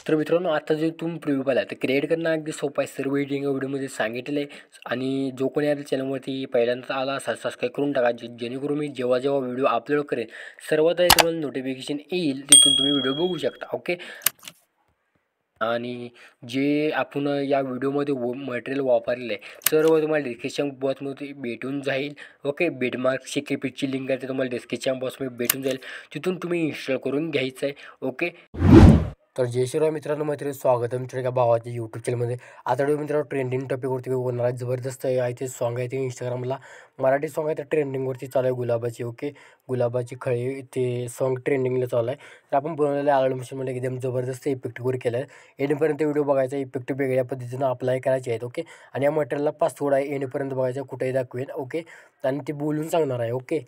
तर मित्रांनो, आता जे तुम्ही प्रिव्ह्यू पाहिला तर क्रिएट करणं अगदी सोपं आहे. सर्व एडिटिंग व्हिडिओमध्ये सांगितलेलं आहे. आणि जो कोणी या चॅनलवरती पहिल्यांदा आला असाल सबस्क्राईब करून टाका, जेणेकरून मी जेव्हा जेव्हा व्हिडिओ अपलोड करेन सर्वात आधी तुम्हाला नोटिफिकेशन येईल, तिथून तुम्ही व्हिडिओ बघू शकता. ओके. आणि जे आपण या व्हिडिओमध्ये मटेरियल वापरलेलं आहे सर्व तुम्हाला डिस्क्रिप्शन बॉक्समध्ये भेटून जाईल. ओके. बेटमार्क्सची केपीची लिंक आहे ते तुम्हाला डिस्क्रिप्शन बॉक्समध्ये भेटून जाईल, तिथून तुम्ही इन्स्टॉल करून घ्यायचं आहे. ओके. तर जय श्रीराम मित्रांनो, मैत्रिणी स्वागत आहे तुमच्या एका भावाच्या यूट्यूब चॅनलमध्ये. आता मित्रांनो ट्रेंडिंग टॉपिकवरती होणार आहे. जबरदस्त आहे ते सॉन्ग आहे, ते इंस्टाग्रामला मराठी सॉन्ग आहे, तर ट्रेंडिंगवरती चालू आहे गुलाबाची. ओके. गुलाबाची खळी ते सॉन्ग ट्रेंडिंगला चालू आहे. तर आपण बनवलेलं आहे मशीनमध्ये एकदम जबरदस्त इफेक्टिव्ह केलं आहे. येण्यापर्यंत व्हिडिओ बघायचा, इफेक्टिव्ह वेगळ्या पद्धतीनं अप्लाय करायचे आहेत. ओके. आणि या मटेरियलला पासवर्ड आहे, येण्यापर्यंत बघायचा, कुठेही दाखवेन. ओके. आणि ते बोलून सांगणार आहे. ओके.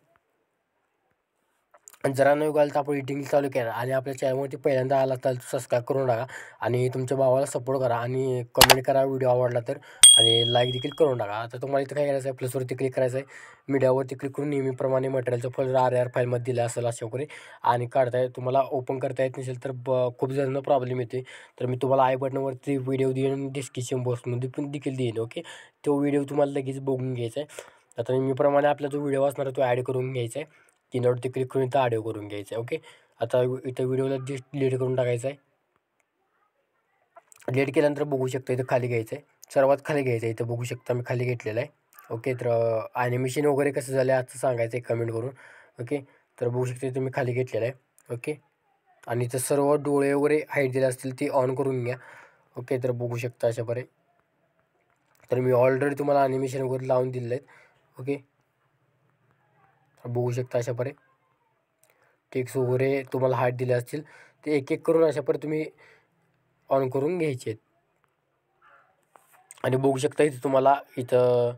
आणि जरा न उगाल तर आपण एडिटिंग चालू केलं आणि आपल्या चॅनलवरती पहिल्यांदा आला तर सबस्क्राईब करून टाका आणि तुमच्या भावाला सपोर्ट करा आणि कमेंट करा व्हिडिओ आवडला तर, आणि लाईक देखील करून टाका. आता तुम्हाला इथं काय करायचं आहे, प्लसवरती क्लिक करायचं आहे. मीडियावरती क्लिक करून नेहमीप्रमाणे मटेरियलचं फोल्डर RR फाईलमध्ये दिलं असेल अशा वगैरे आणि काढताय. तुम्हाला ओपन करता येत नसेल तर खूप जणांना प्रॉब्लेम येते. तर मी तुम्हाला आय बटनवरती व्हिडिओ देईन, डिस्क्रिप्शन बॉक्समध्ये पण देखील देईन. ओके. तो व्हिडिओ तुम्हाला लगेच बघून घ्यायचा आहे. आता नेहमीप्रमाणे आपला जो व्हिडिओ असणार आहे तो ॲड करून घ्यायचा आहे. कीनवरती क्लिक करून इथं ऑडिओ करून घ्यायचं आहे. ओके. आता इथं व्हिडिओला डिलीट करून टाकायचं आहे. डिलीट केल्यानंतर बघू शकता इथं खाली घ्यायचं आहे, सर्वात खाली घ्यायचं आहे. इथं बघू शकता मी खाली घेतलेलं आहे. ओके. तर ॲनिमेशन वगैरे कसं झालं आहे आता सांगायचं आहे कमेंट करून. ओके. तर बघू शकता इथं मी खाली घेतलेलं आहे. ओके. आणि इथं सर्व डोळे वगैरे हाईट दिले असतील ते ऑन करून घ्या. ओके. तर बघू शकता अशाप्रकारे. तर मी ऑलरेडी तुम्हाला ॲनिमेशन वगैरे लावून दिलेलं आहेत. ओके. बघू शकता अशाप्रकारे टेक्स्ट वगैरे तुम्हाला हाईट दिले असतील ते एक एक करून अशाप्रकारे तुम्ही ऑन करून घ्यायचे आहेत. आणि बघू शकता इथं तुम्हाला इथं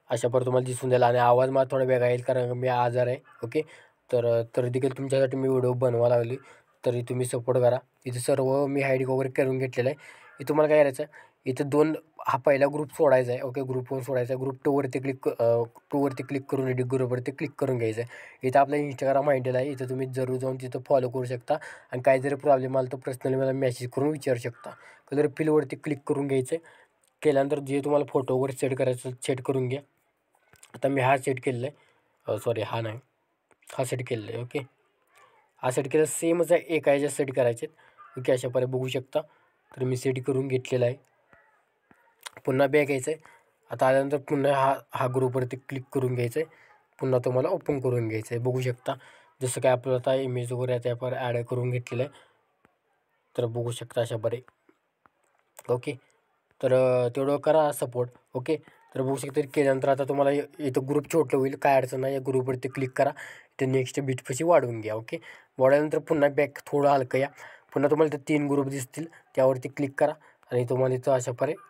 अशाप्रकारे तुम्हाला दिसून द्यायला, आणि आवाज मला थोडा वेगळा येईल कारण मी आजार आहे. ओके. तर देखील तुमच्यासाठी मी व्हिडिओ बनवा लागली, तरी तुम्ही सपोर्ट करा. इथे सर्व मी हाईड वगैरे करून घेतलेलं आहे. इथं तुम्हाला काय करायचं आहे, इथं दोन हा पहिला ग्रुप सोडायचा आहे. ओके. ग्रुप 1 सोडायचा आहे. ग्रुप 2वरती क्लिक करून एडिट ग्रुपवरती क्लिक करून घ्यायचं आहे. इथं आपलं इंस्टाग्राम हँडल आहे, इथं तुम्ही जरूर जाऊन तिथं फॉलो करू शकता. आणि काही जरी प्रॉब्लेम आला तर पर्सनली मला मेसेज करून विचारू शकता. कलर फिलवरती क्लिक करून घ्यायचं आहे. केल्यानंतर जे तुम्हाला फोटो वगैरे सेट करायचं सेट करून घ्या. आता मी हा सेट केलेला आहे, सॉरी हा नाही, हा सेट केलेला आहे. ओके. हा सेट केला सेमच आहे, एका ह्याच्यात सेट करायचे आहेत. ओके. अशाप्रकारे बघू शकता. तर मी सेट करून घेतलेला आहे. पुन्हा बॅक यायचं आहे. आता आल्यानंतर पुन्हा हा ग्रुपवरती क्लिक करून घ्यायचं आहे. पुन्हा तुम्हाला ओपन करून घ्यायचं आहे. बघू शकता जसं काय आपल्याला आता इमेज वगैरे आहे त्यावर ॲड करून घेतलेलं आहे. तर बघू शकता अशाप्रकारे. ओके. तर तेवढं करा सपोर्ट. ओके. तर बघू शकता केल्यानंतर आता तुम्हाला इथं ग्रुप छोटं होईल, काय अडचण नाही. या ग्रुपवरती क्लिक करा, इथं नेक्स्ट बीटपाशी वाढवून घ्या. ओके. वाढवल्यानंतर पुन्हा बॅक थोडं हलकं या. पुन्हा तुम्हाला इथं 3 ग्रुप दिसतील, त्यावरती क्लिक करा आणि तुम्हाला इथं अशाप्रकारे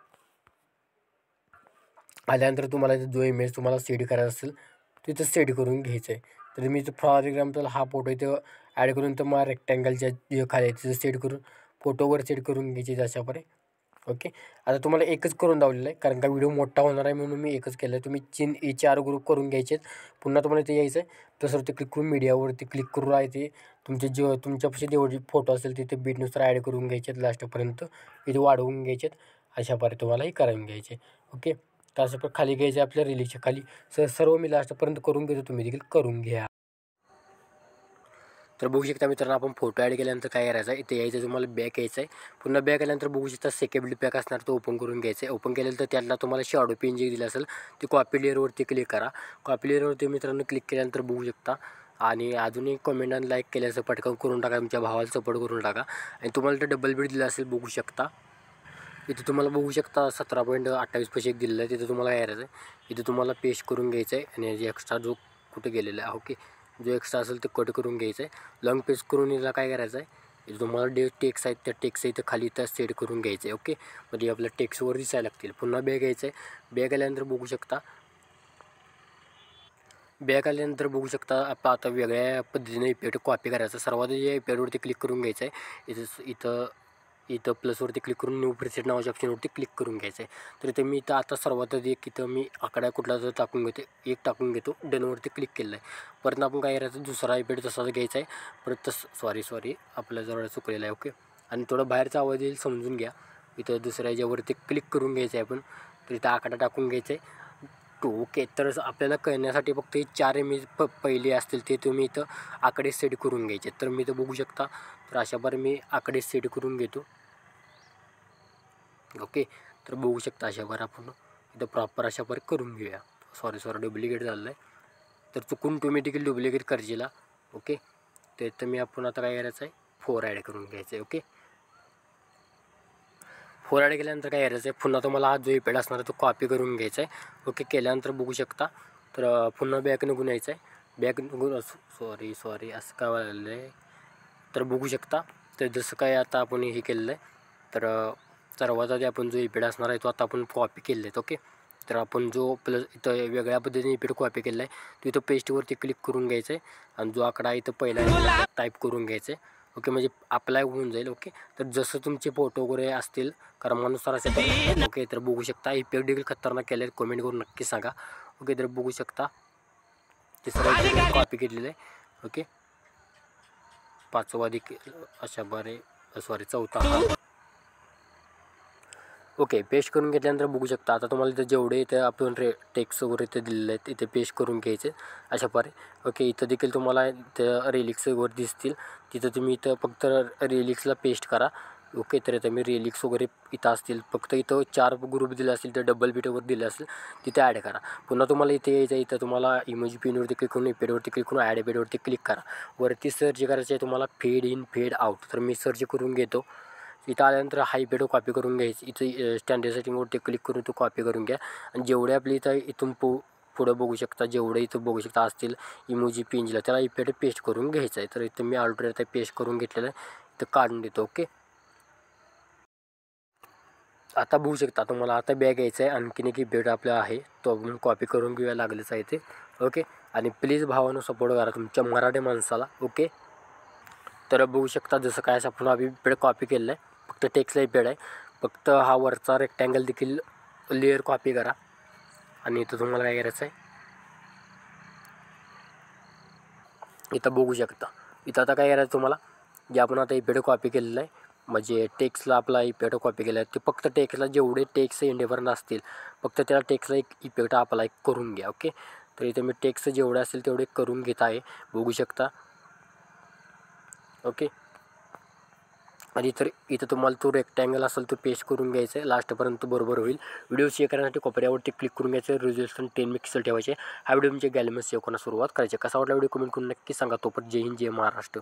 आल्यानंतर तुम्हाला इथं जो इमेज तुम्हाला सेट करायचा असेल तिथं सेट करून घ्यायचं आहे. तर मी इथं फॉर एक्झाम्पल हा फोटो इथं ॲड करून तर मला रेक्टँगलच्या खाली तिथं सेट करून फोटोवर सेट करून घ्यायची अशाप्रकारे. ओके. आता तुम्हाला एकच करून दावलेलं आहे कारण का व्हिडिओ मोठा होणार आहे म्हणून मी एकच केलं आहे. तुम्ही 4 ग्रुप करून घ्यायचे आहेत. पुन्हा तुम्हाला इथे यायचं आहे, तसंवरती क्लिक करून मीडियावरती क्लिक करून राहायचे. तुमच्यापाशी जेवढी फोटो असेल तिथे बीटनुसार ॲड करून घ्यायचे आहेत. लास्टपर्यंत इथे वाढवून घ्यायचे आहेत. अशाप्रकारे तुम्हाला हे करून घ्यायचे. ओके. तर असं पण खाली घ्यायचं आपल्या रिलीजच्या खाली. सर्व मी लास्टपर्यंत करून घेतो, तुम्ही देखील करून घ्या. तर बघू शकता मित्रांनो, आपण फोटो ॲड केल्यानंतर काय करायचं आहे, इथे यायचं तुम्हाला बॅक यायचं आहे. पुन्हा बॅक आल्यानंतर बघू शकता सेकंड पॅक असणार तो ओपन करून घ्यायचा आहे. ओपन केल्यानंतर त्याला तुम्हाला शॅडो पेन जे दिलं असेल ते कॉपी लेअरवरती क्लिक करा. कॉपी लेअरवरती मित्रांनो क्लिक केल्यानंतर बघू शकता, आणि अजूनही कमेंट आणि लाईक केल्याचं पटकन करून टाका, तुमच्या भावाला सपोर्ट करून टाका. आणि तुम्हाला तर डबल बीट दिलं असेल बघू शकता, इथे तुम्हाला बघू शकता 17.28 पैसे दिलेलं आहे. तिथे तुम्हाला काय करायचं आहे, इथे तुम्हाला पेस्ट करून घ्यायचं आहे आणि जे एक्स्ट्रा जो कुठे गेलेला आहे ओके जो एक्स्ट्रा असेल ते कट करून घ्यायचं आहे. लॉंग पेस्ट करून याला काय करायचं आहे, इथे तुम्हाला टेक्स्ट आहेत त्या टेक्स्ट इथं खाली इथं सेट करून घ्यायचं आहे. ओके. म्हणजे आपल्या टेक्स्टवर दिसायला लागतील. पुन्हा बॅग घ्यायचं आहे. बॅग आल्यानंतर बघू शकता, बॅक आल्यानंतर बघू शकता आपण आता वेगळ्या पद्धतीने इफेक्ट कॉपी करायचा. सर्वात या इफेक्टवरती क्लिक करून घ्यायचं आहे. इथं इथं प्लसवरती क्लिक करून न्यू प्रिसेट नावाच्या ऑप्शनवरती क्लिक करून घ्यायचं आहे. तर इथं मी इथं आता सर्वात आधी एक इथं मी आकडा कुठला जर टाकून घेतो, एक टाकून घेतो, डनवरती क्लिक केलं आहे. परत आपण काय करायचं, दुसरा इफेक्ट तसाच घ्यायचा आहे. परत सॉरी आपल्या जवळ चुकलेला आहे. ओके. आणि थोडं बाहेरचा आवाज येईल समजून घ्या. इथं दुसऱ्या याच्यावरती क्लिक करून घ्यायचं आहे आपण. तर इथं आकडा टाकून घ्यायचा आहे ओके. तर आपल्याला कळण्यासाठी फक्त हे 4 इमेज पहिले असतील ते तुम्ही इथं आकडे सेट करून घ्यायचे. तर मी इथं बघू शकता. तर अशाप्रकारे मी आकडे सेट करून घेतो ओके. तर बघू शकता अशाप्रकारे आपण इथं प्रॉपर अशाप्रकारे करून घेऊया. सॉरी डुप्लिकेट झालं आहे. तर चुकून ऑटोमॅटिकली डुप्लिकेट करशील ओके. तर इथं मी आपण आता काय करायचं आहे 4 ॲड करून घ्यायचं आहे ओके. 4 ॲड केल्यानंतर काय करायचं आहे पुन्हा तुम्हाला हा जो इफेक्ट असणार आहे तो कॉपी करून घ्यायचा आहे ओके. केल्यानंतर बघू शकता. तर पुन्हा बॅक निघून यायचं आहे. बॅक निघून सॉरी असं काय झालेलं आहे. तर बघू शकता. तर जसं काय आता आपण हे केलेलं आहे. तर सर्वात आधी आपण जो इफेक्ट असणार आहे तो आता आपण कॉपी केलेला आहे ओके. तर आपण जो प्लस इथं वेगळ्या पद्धतीने इफेक्ट कॉपी केलेला आहे तो इथं पेस्टवरती क्लिक करून घ्यायचं आहे आणि जो आकडा इथं पहिला टाईप करून घ्यायचा आहे ओके. म्हणजे अप्लाय होऊन जाईल ओके. तर जसं तुमचे फोटो वगैरे असतील क्रमानुसार असे ओके. तर बघू शकता इफेक्ट देखील खतरनाक केले आहेत. कमेंट करून नक्की सांगा ओके. तर बघू शकता तिसरा कॉपी केलेलं आहे ओके. पाचवा देखील अशा चौथा ओके. पेस्ट करून घेतल्यानंतर बघू शकता आता तुम्हाला इथं जेवढे इथं आपण टेक्स्ट वगैरे इथे दिलेले आहेत इथे पेस्ट करून घ्यायचे अशा प्रकारे ओके. इथं देखील तुम्हाला इथं रिलिक्स वगैरे दिसतील. तिथं तुम्ही इथं फक्त रिलिक्सला पेस्ट करा ओके. तर इथं मी रिलिक्स वगैरे इथं असतील फक्त इथं 4 ग्रुप दिले असतील तर डबल बीट वगैरे दिले असेल तिथे ॲड करा. पुन्हा तुम्हाला इथे यायचं इथं तुम्हाला इमोजी पिनवरती क्लिक करून इफेक्टवरती क्लिक करून ॲड इफेक्टवरती क्लिक करा. वरती सर्च करायचं आहे तुम्हाला फेड इन फेड आउट. तर मी सर्च करून घेतो. इथं आल्यानंतर हा इफेक्ट कॉपी करून घ्यायची. इथं स्टँडर्ड सेटिंगवरती क्लिक करून तो कॉपी करून घ्या आणि जेवढे आपली इथं इथून पुढं बघू शकता जेवढे इथं बघू शकता असतील इमोजी पिंजला त्याला इफेक्ट पेस्ट करून घ्यायचा आहे. तर इथं मी ऑलरेडी आता पेस्ट करून घेतलेलं आहे इथं काढून देतो ओके. आता बघू शकता तुम्हाला आता बॅग यायचं आहे. आणखीन एक इफेक्ट आपला आहे तो आपण कॉपी करून घेऊया लागलेच आहे ते ओके. आणि प्लीज भावानं सपोर्ट करा तुमच्या मराठी माणसाला ओके. तर बघू शकता जसं काय आपण आम्ही इफेक्ट कॉपी केलेलं आहे फक्त टेक्स्टला इफेक्ट आहे. फक्त हा वरचा रेक्टँगल देखील लेअर कॉपी करा आणि इथं तुम्हाला काय करायचं आहे इथं बघू शकता. इथं आता काय करायचं तुम्हाला जे आपण आता इफेक्ट कॉपी केलेलं आहे म्हणजे टेक्स्टला आपला इफेक्ट कॉपी केला आहे ते फक्त टेक्स्टला जेवढे टेक्स्ट इंडिफरंट असतील फक्त त्याला टेक्स्टला एक इफेक्ट अप्लाय करून घ्या ओके. तर इथे मी टेक्स्ट जेवढे असेल तेवढे करून घेत आहे बघू शकता ओके. आणि इथं तुम्हाला तो रेक्टँगल असेल तो पेस्ट करून घ्यायचा आहे लास्टपर्यंत बरोबर होईल. व्हिडिओ सेव्ह करण्यासाठी कोपऱ्यावरती क्लिक करून घ्यायचं आहे. रेझोल्यूशन 10 पिक्सल ठेवायचे. हा व्हिडिओ तुमच्या गॅलरीमध्ये सेव्ह करण्यास सुरुवात करायची. कसा वाटला व्हिडिओ कमेंट करून नक्की सांगा. तोपर्यंत जय हिंद जय महाराष्ट्र.